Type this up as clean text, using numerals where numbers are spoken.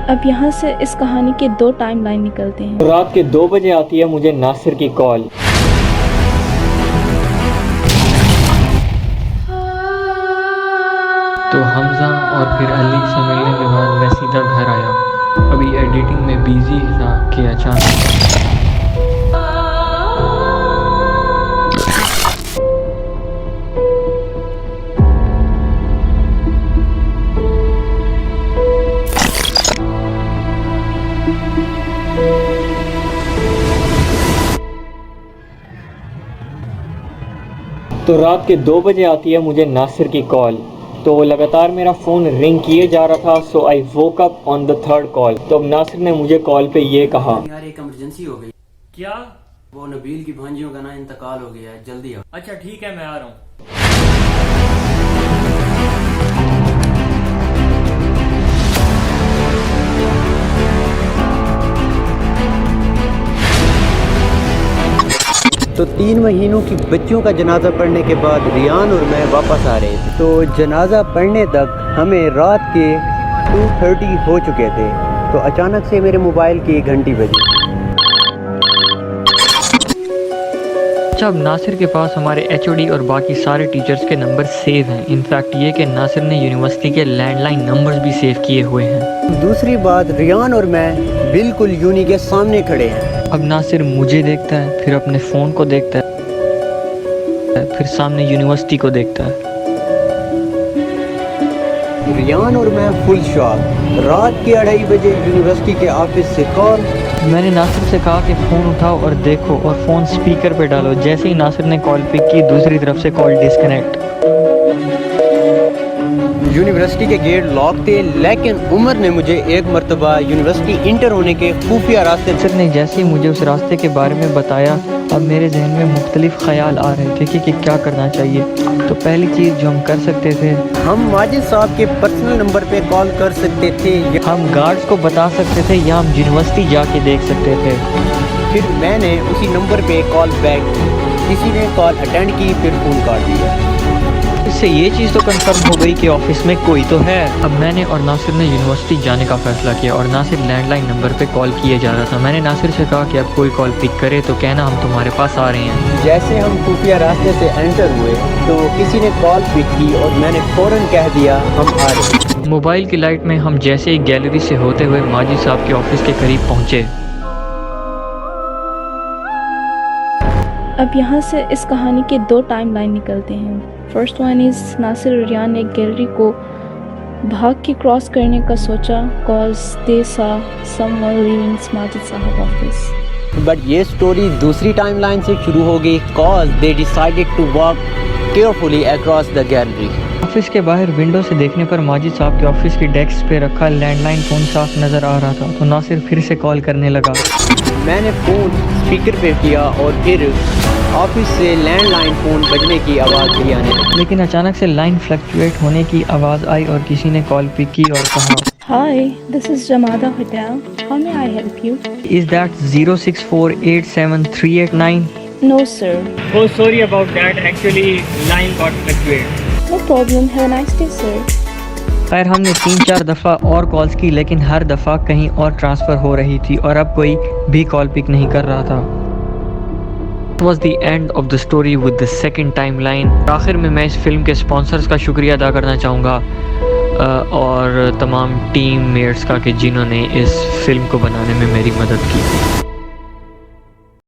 अब यहाँ से इस कहानी के 2 टाइमलाइन निकलते हैं। रात के 2 बजे आती है मुझे नासिर की कॉल। तो हमजा और फिर अली से मिलने के बाद मैं सीधा घर आया। अभी एडिटिंग में बिजी था कि अचानक तो रात के 2 बजे आती है मुझे नासिर की कॉल। तो लगातार मेरा फ़ोन रिंग किए जा रहा था। So I woke up on the 3rd call. तो अब नासिर ने मुझे कॉल पे ये कहा, यार एक इमरजेंसी हो गई। क्या? वो नबील की भांजियों का ना इंतकाल हो गया है, जल्दी आओ। अच्छा ठीक है, मैं आ रहा हूँ। तो 3 महीनों की बच्चियों का जनाजा पढ़ने के बाद रियान और मैं वापस आ रहे थे। तो जनाजा पढ़ने तक हमें रात के 2:30 हो चुके थे। तो अचानक से मेरे मोबाइल की घंटी बजी। जब नासिर के पास हमारे एचओडी और बाकी सारे टीचर्स के नंबर सेव हैं। इनफैक्ट ये कि नासिर ने यूनिवर्सिटी के लैंडलाइन नंबर्स भी सेव किए हुए हैं। दूसरी बात, रियान और मैं बिल्कुल यूनी के सामने खड़े हैं। अब नासिर मुझे देखता है, फिर अपने फ़ोन को देखता है, फिर सामने यूनिवर्सिटी को देखता है। रियान और मैं फुल शॉक। रात के 2:30 बजे यूनिवर्सिटी के ऑफिस से कॉल। मैंने नासिर से कहा कि फ़ोन उठाओ और देखो और फ़ोन स्पीकर पे डालो। जैसे ही नासिर ने कॉल पिक की, दूसरी तरफ से कॉल डिस्कनेक्ट। यूनिवर्सिटी के गेट लॉक थे, लेकिन उमर ने मुझे एक मरतबा यूनिवर्सिटी इंटर होने के खुफिया रास्ते नासिर ने जैसे ही मुझे उस रास्ते के बारे में बताया, अब मेरे जहन में मुख्तलिफ ख्याल आ रहे थे कि क्या करना चाहिए। तो पहली चीज़ जो हम कर सकते थे, हम माजिद साहब के पर्सनल नंबर पे कॉल कर सकते थे, हम गार्ड्स को बता सकते थे या हम यूनिवर्सिटी जाके देख सकते थे। फिर मैंने उसी नंबर पे कॉल बैक की। किसी ने कॉल अटेंड की, फिर फ़ोन काट दिया। इससे ये चीज़ तो कंफर्म हो गई कि ऑफिस में कोई तो है। अब मैंने और नासिर ने यूनिवर्सिटी जाने का फैसला किया और नासिर लैंडलाइन नंबर पे कॉल किए जा रहा था। मैंने नासिर से कहा कि अब कोई कॉल पिक करे तो कहना हम तुम्हारे पास आ रहे हैं। जैसे हम खुफिया रास्ते से एंटर हुए तो किसी ने कॉल पिक की और मैंने फ़ौरन कह दिया हम आ रहे हैं। मोबाइल की लाइट में हम जैसे ही गैलरी से होते हुए माजिद साहब के ऑफिस के करीब पहुँचे। अब यहाँ से इस कहानी के 2 टाइमलाइन निकलते हैं। फर्स्ट वन इज़ नासिर और रियान ने गैलरी को भाग के क्रॉस करने का सोचा कॉज दे सा समवन लीविंग माजिद साहब ऑफिस। बट ये स्टोरी दूसरी टाइमलाइन से शुरू हो गई cause they decided to walk carefully across the gallery. Office के बाहर विंडो से देखने पर माजिद साहब के ऑफिस की डेस्क पे रखा लैंडलाइन फ़ोन साफ नज़र आ रहा था। तो नासिर फिर से कॉल करने लगा। मैंने फ़ोन स्पीकर पे किया और फिर ऑफिस से लैंडलाइन फ़ोन बजने की आवाज़ भी आने लगी। लेकिन अचानक से लाइन फ्लक्चुएट होने की आवाज़ आई और किसी ने कॉल पिक की और कहा, hi, this is Jamada hotel, how may I help you? Is that 06487389? No sir. Oh, sorry about that. Actually, line got fluctuated. No problem, have a nice day sir. खैर हमने 3-4 दफ़ा और कॉल्स की, लेकिन हर दफ़ा कहीं और ट्रांसफ़र हो रही थी और अब कोई भी कॉल पिक नहीं कर रहा था। It was the end of the story with the second timeline. आखिर में मैं इस फिल्म के स्पॉन्सर्स का शुक्रिया अदा करना चाहूँगा और तमाम टीम मेट्स का कि जिन्होंने इस फिल्म को बनाने में मेरी मदद की।